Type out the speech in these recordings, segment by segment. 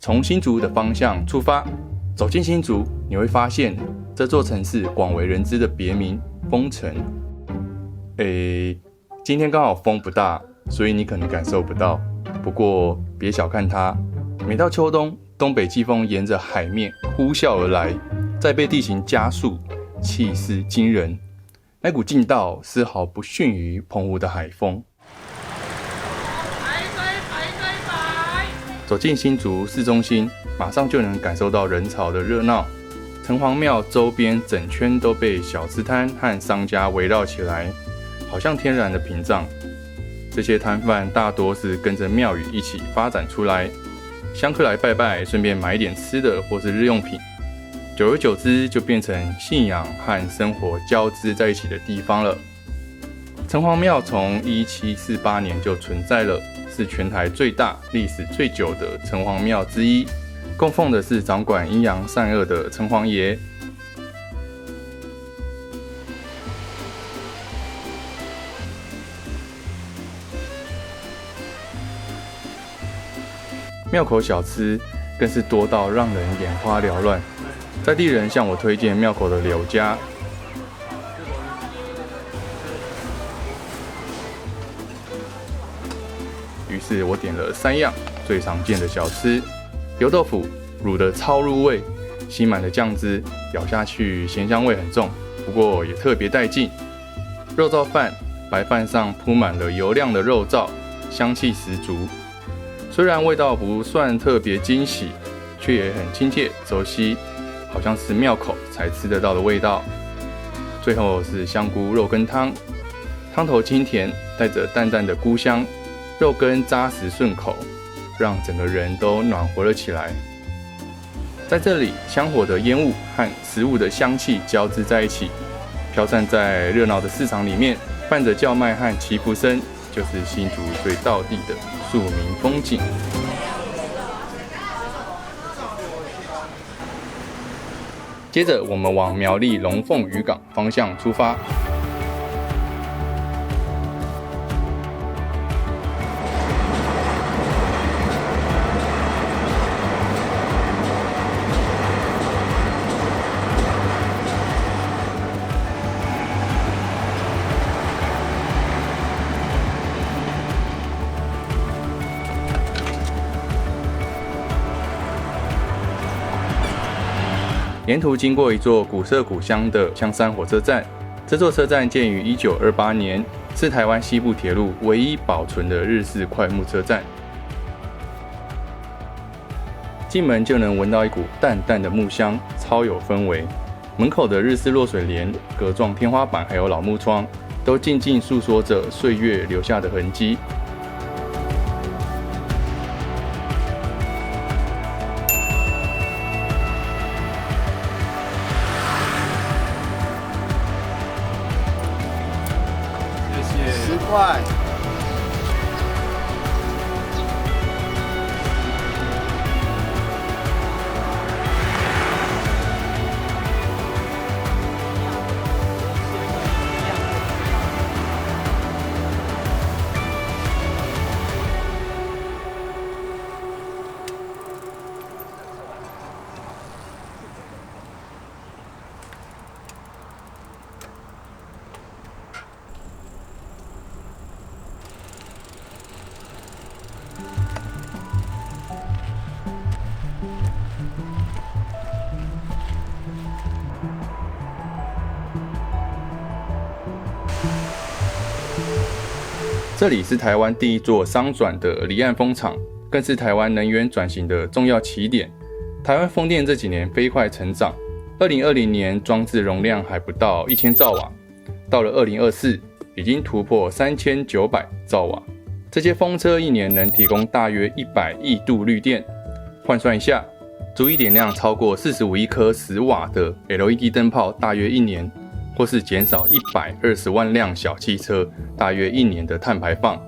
从新竹的方向出发，走进新竹，你会发现这座城市广为人知的别名风城。今天刚好风不大，所以你可能感受不到。不过别小看它，每到秋冬，东北季风沿着海面呼啸而来，再被地形加速，气势惊人。那股劲道丝毫不逊于澎湖的海风。走进新竹市中心，马上就能感受到人潮的热闹。城隍庙周边整圈都被小吃摊和商家围绕起来，好像天然的屏障。这些摊贩大多是跟着庙宇一起发展出来，香客来拜拜，顺便买点吃的或是日用品。久而久之，就变成信仰和生活交织在一起的地方了。城隍庙从1748年就存在了，是全台最大、历史最久的城隍庙之一，供奉的是掌管阴阳善恶的城隍爷。庙口小吃更是多到让人眼花缭乱，在地人向我推荐庙口的柳家。于是我点了3样最常见的小吃：油豆腐，卤得超入味，吸满了酱汁，咬下去咸香味很重，不过也特别带劲。肉燥饭，白饭上铺满了油亮的肉燥，香气十足。虽然味道不算特别惊喜，却也很亲切熟悉，好像是庙口才吃得到的味道。最后是香菇肉羹汤，汤头清甜，带着淡淡的菇香，肉羹扎实顺口，让整个人都暖和了起来。在这里，香火的烟雾和食物的香气交织在一起，飘散在热闹的市场里面，伴着叫卖和祈福声，就是新竹最道地的庶民风景。接着，我们往苗栗龙凤渔港方向出发。沿途经过一座古色古香的香山火车站，这座车站建于1928年，是台湾西部铁路唯一保存的日式快木车站。进门就能闻到一股淡淡的木香，超有氛围。门口的日式落水帘、格状天花板还有老木窗，都静静诉说着岁月留下的痕迹。10块。这里是台湾第一座商转的离岸风场，更是台湾能源转型的重要起点。台湾风电这几年飞快成长，2020年装置容量还不到1000兆瓦，到了2024已经突破3900兆瓦。这些风车一年能提供大约100亿度绿电，换算一下，足以点亮超过45亿颗10瓦的 LED 灯泡，大约1年。或是减少120万辆小汽车大约1年的碳排放。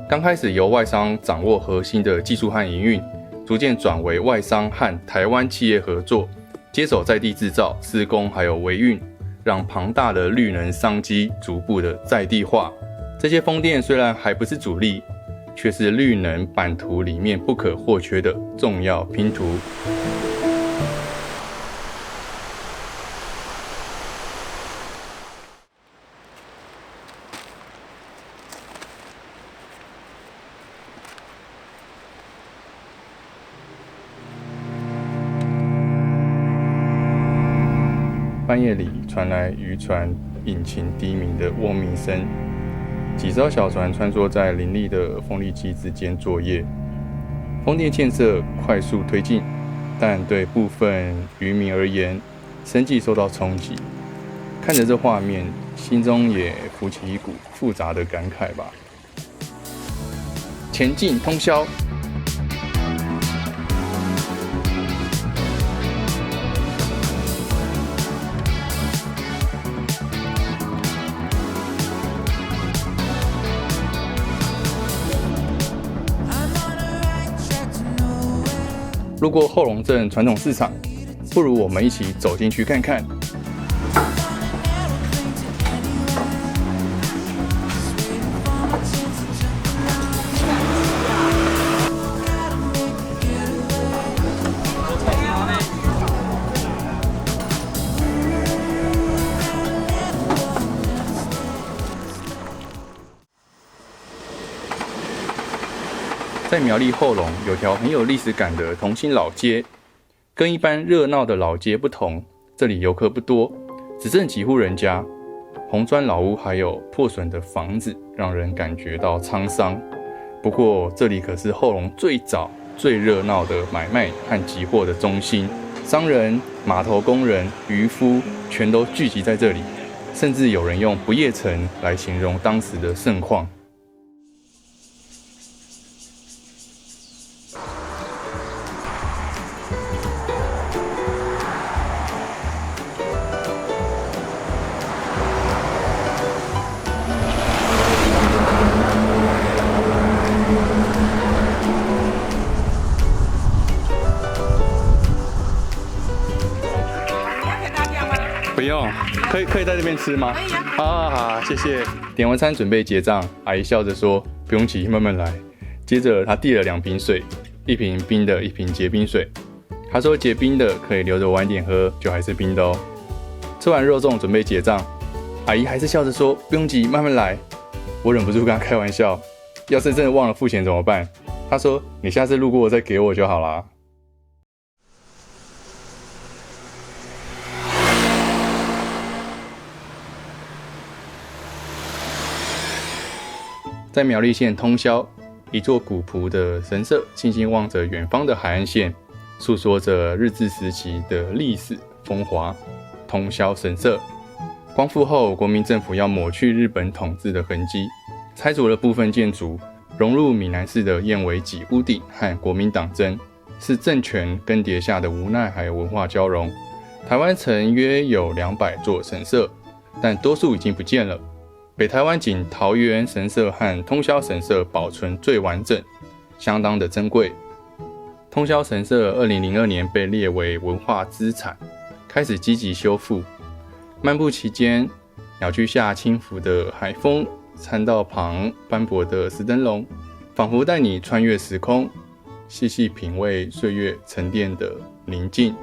刚开始由外商掌握核心的技术和营运，逐渐转为外商和台湾企业合作，接手在地制造、施工还有维运，让庞大的绿能商机逐步的在地化。这些风电虽然还不是主力，却是绿能版图里面不可或缺的重要拼图。半夜里传来渔船引擎低鸣的嗡鸣声，几艘小船穿梭在林立的风力机之间作业。风电建设快速推进，但对部分渔民而言，生计受到冲击。看着这画面，心中也浮起一股复杂的感慨吧。前进通宵。路过后龙镇传统市场，不如我们一起走进去看看。在苗栗后龙有条很有历史感的同心老街，跟一般热闹的老街不同，这里游客不多，只剩几户人家，红砖老屋还有破损的房子，让人感觉到沧桑。不过这里可是后龙最早最热闹的买卖和集货的中心，商人、码头工人、渔夫全都聚集在这里，甚至有人用不夜城来形容当时的盛况。不用，可以在这边吃吗？可以啊。好，谢谢。点完餐准备结账，阿姨笑着说：“不用急，慢慢来。”接着她递了2瓶水，一瓶冰的，一瓶结冰水。她说结冰的可以留着晚点喝，就还是冰的哦。吃完肉粽准备结账，阿姨还是笑着说：“不用急，慢慢来。”我忍不住跟她开玩笑：“要是真的忘了付钱怎么办？”她说：“你下次路过再给我就好啦。”在苗栗县通霄，一座古朴的神社静静望着远方的海岸线，诉说着日治时期的历史风华。通霄神社光复后，国民政府要抹去日本统治的痕迹，拆除了部分建筑，融入闽南式的燕尾脊屋顶和国民党征，是政权更迭下的无奈还有文化交融。台湾曾约有200座神社，但多数已经不见了。北台湾仅桃园神社和通霄神社保存最完整，相当的珍贵。通霄神社2002年被列为文化资产，开始积极修复。漫步期间，鸟居下轻拂的海风，参道旁斑驳的石灯笼，仿佛带你穿越时空，细细品味岁月沉淀的宁静。